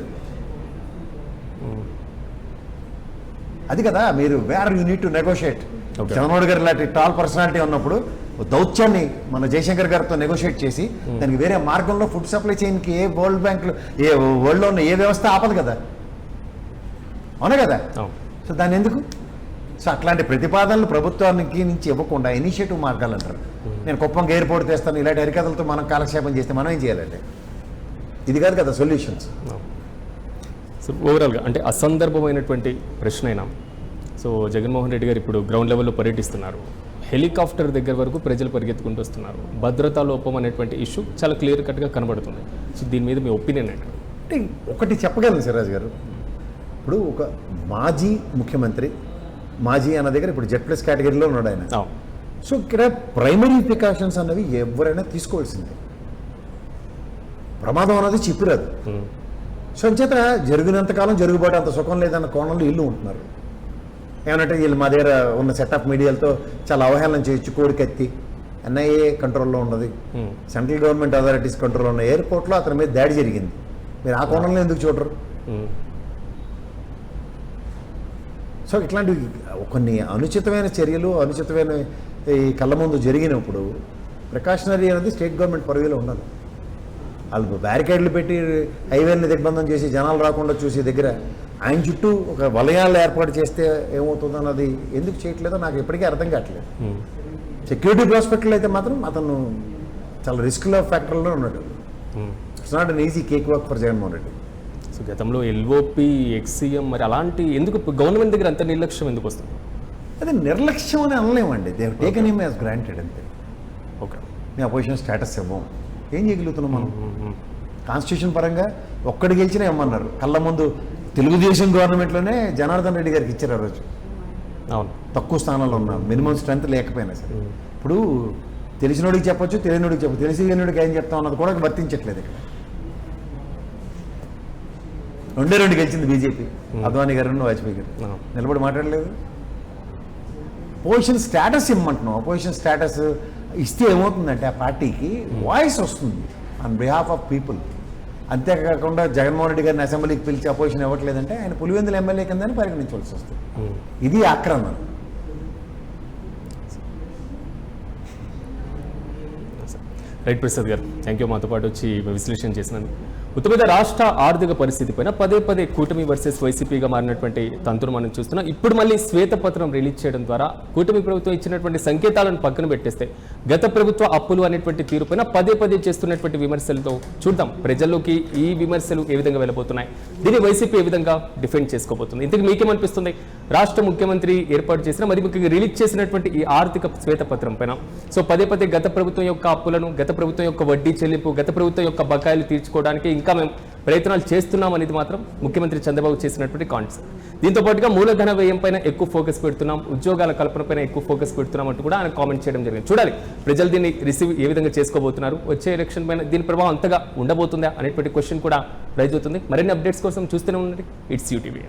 అది కదా మీరు where you need to negotiate. Chandrababu గారు లాంటి టాల్ పర్సనాలిటీ ఉన్నప్పుడు దౌత్యాన్ని మన జయశంకర్ గారితో నెగోషియేట్ చేసి దానికి వేరే మార్గంలో ఫుడ్ సప్లై చైన్కి ఏ వరల్డ్ బ్యాంకులు ఏ వరల్డ్లో ఉన్న ఏ వ్యవస్థ ఆపదు కదా. అవునా కదా. సో దాన్ని ఎందుకు? సో అట్లాంటి ప్రతిపాదనలు ప్రభుత్వానికి నుంచి ఇవ్వకుండా ఇనిషియేటివ్ మార్గాలు అంటారు. నేను కుప్పంకి ఎయిర్పోర్ట్ తెస్తాను, ఇలాంటి హరికథలతో మనం కాలక్షేపం చేస్తే మనం ఏం చేయాలంటే ఇది కాదు కదా సొల్యూషన్స్. సో ఓవరాల్గా అంటే అసందర్భమైనటువంటి ప్రశ్న అయినా సో జగన్మోహన్ రెడ్డి గారు ఇప్పుడు గ్రౌండ్ లెవెల్లో పర్యటిస్తున్నారు. హెలికాప్టర్ దగ్గర వరకు ప్రజలు పరిగెత్తుకుంటూ వస్తున్నారు. భద్రతా లోపం అనేటువంటి ఇష్యూ చాలా క్లియర్ కట్గా కనబడుతుంది. సో దీని మీద మీ ఒపీనియన్ ఏంటి? అంటే ఒకటి చెప్పగలను సిరాజ్ గారు. ఇప్పుడు ఒక మాజీ ముఖ్యమంత్రి, మాజీ అన్న దగ్గర ఇప్పుడు Z+ కేటగిరీలో ఉన్నాడు ఆయన. సో ఇక్కడ ప్రైమరీ ప్రికాషన్స్ అన్నవి ఎవరైనా తీసుకోవాల్సిందే. ప్రమాదం అన్నది చిప్పురాదు. సో అంచేత జరిగినంతకాలం జరుగుబాటు అంత సుఖం లేదన్న కోణంలో ఇల్లు ఉంటున్నారు. ఏమనంటే వీళ్ళు మా దగ్గర ఉన్న సెటప్ మీడియాలతో చాలా అవహేళన చేయొచ్చు. కోడికత్తి NIA కంట్రోల్లో ఉన్నది, సెంట్రల్ గవర్నమెంట్ అథారిటీస్ కంట్రోల్లో ఉన్న ఎయిర్పోర్ట్లో అతని మీద దాడి జరిగింది. మీరు ఆ కోణంలో ఎందుకు చూడరు? సో ఇట్లాంటివి కొన్ని అనుచితమైన చర్యలు, అనుచితమైన ఈ కళ్ళ ముందు జరిగినప్పుడు ప్రికాషనరీ అనేది స్టేట్ గవర్నమెంట్ పరిధిలో ఉండాలి. వాళ్ళు బ్యారికేడ్లు పెట్టి హైవేని దిగ్బంధం చేసి జనాలు రాకుండా చూసే దగ్గర ఆయన చుట్టూ ఒక వలయాలు ఏర్పాటు చేస్తే ఏమవుతుందో అన్నది ఎందుకు చేయట్లేదో నాకు ఎప్పటికీ అర్థం కావట్లేదు. సెక్యూరిటీ ప్రాస్పెక్ట్లో అయితే మాత్రం అతను చాలా రిస్క్లో ఫ్యాక్టర్లో ఉన్నాడు. It's not an easy cake work for Jaganmohan Reddy. So గతంలో LOP, XCM మరి అలాంటి ఎందుకు గవర్నమెంట్ దగ్గర అంత నిర్లక్ష్యం ఎందుకు వస్తుంది? అదే నిర్లక్ష్యం అని అనలేమండి. They have taken him as granted అంతే. ఓకే, మీ అపోజిషన్ స్టేటస్ ఇవ్వం, ఏం చేయగలుగుతున్నాం మనం? కాన్స్టిట్యూషన్ పరంగా ఒక్కడు గెలిచినా ఇవ్వమన్నారు. కళ్ళ ముందు తెలుగుదేశం గవర్నమెంట్లోనే జనార్దన్ రెడ్డి గారికి ఇచ్చారు ఆ రోజు. అవును, తక్కువ స్థానంలో ఉన్నాం, మినిమం స్ట్రెంత్ లేకపోయినా సరే. ఇప్పుడు తెలిసినోడికి చెప్పొచ్చు, తెలియనోడికి చెప్పచ్చు. తెలిసినోడికి ఏం చెప్తాం అన్నది కూడా వర్తించట్లేదు ఇక్కడ. 2 గెలిచింది బీజేపీ, అద్వానీ గారు, వాజ్పేయి గారు నిలబడి మాట్లాడలేదు. అపోజిషన్ స్టేటస్ ఇమ్మంటున్నాం. అపోజిషన్ స్టేటస్ ఇస్తే ఏమవుతుందంటే ఆ పార్టీకి వాయిస్ వస్తుంది ఆన్ బిహాఫ్ ఆఫ్ పీపుల్. అంతేకాకుండా జగన్మోహన్ రెడ్డి గారిని అసెంబ్లీకి పిలిచి అపోజిషన్ ఇవ్వట్లేదంటే ఆయన పులివెందుల ఎమ్మెల్యే కిందని పరిగణించవలసి వస్తుంది. ఇది ఆక్రమణ. రైట్ ప్రసాద్ గారు, థ్యాంక్ యూ. మాతో పాటు వచ్చి విశ్లేషణ చేసినందుకు. ఉత్తమ రాష్ట్ర ఆర్థిక పరిస్థితి పైన పదే పదే కూటమి వర్సెస్ వైసీపీగా మారినటువంటి తంతును మనం చూస్తున్నాం. ఇప్పుడు మళ్ళీ శ్వేతపత్రం రిలీజ్ చేయడం ద్వారా కూటమి ప్రభుత్వం ఇచ్చినటువంటి సంకేతాలను పక్కన పెట్టేస్తే గత ప్రభుత్వ అప్పులు అనేటువంటి తీరుపైన పదే పదే చేస్తున్నటువంటి విమర్శలతో చూద్దాం ప్రజల్లోకి ఈ విమర్శలు ఏ విధంగా వెళ్ళబోతున్నాయి, దీన్ని వైసీపీ ఏ విధంగా డిఫెండ్ చేసుకోబోతుంది. ఇంతకు మీకేమనిపిస్తుంది? రాష్ట్ర ముఖ్యమంత్రి ఏర్పాటు చేసిన మరి ముఖ్యంగా రిలీజ్ చేసినటువంటి ఈ ఆర్థిక శ్వేతపత్రం పైన సో పదే పదే గత ప్రభుత్వం యొక్క అప్పులను, గత ప్రభుత్వం యొక్క వడ్డీ చెల్లింపు, గత ప్రభుత్వం యొక్క బకాయిలు తీర్చుకోవడానికి ఇంకా మేము ప్రయత్నాలు చేస్తున్నాం అనేది మాత్రం ముఖ్యమంత్రి చంద్రబాబు చేసినటువంటి కాన్సెప్ట్. దీంతో పాటుగా మూలధన వ్యయం పైన ఎక్కువ ఫోకస్ పెడుతున్నాం, ఉద్యోగాల కల్పన పైన ఎక్కువ ఫోకస్ పెడుతున్నాం అంటూ కూడా ఆయన కామెంట్ చేయడం జరిగింది. చూడాలి ప్రజలు దీన్ని రిసీవ్ ఏ విధంగా చేసుకోబోతున్నారు, వచ్చే ఎలక్షన్ పైన దీని ప్రభావం అంతగా ఉండబోతుందా అనేటువంటి క్వశ్చన్ కూడా రైజ్ అవుతుంది. మరిన్ని అప్డేట్స్ కోసం చూస్తూనే ఉండండి ఇట్స్ యూటీవీ.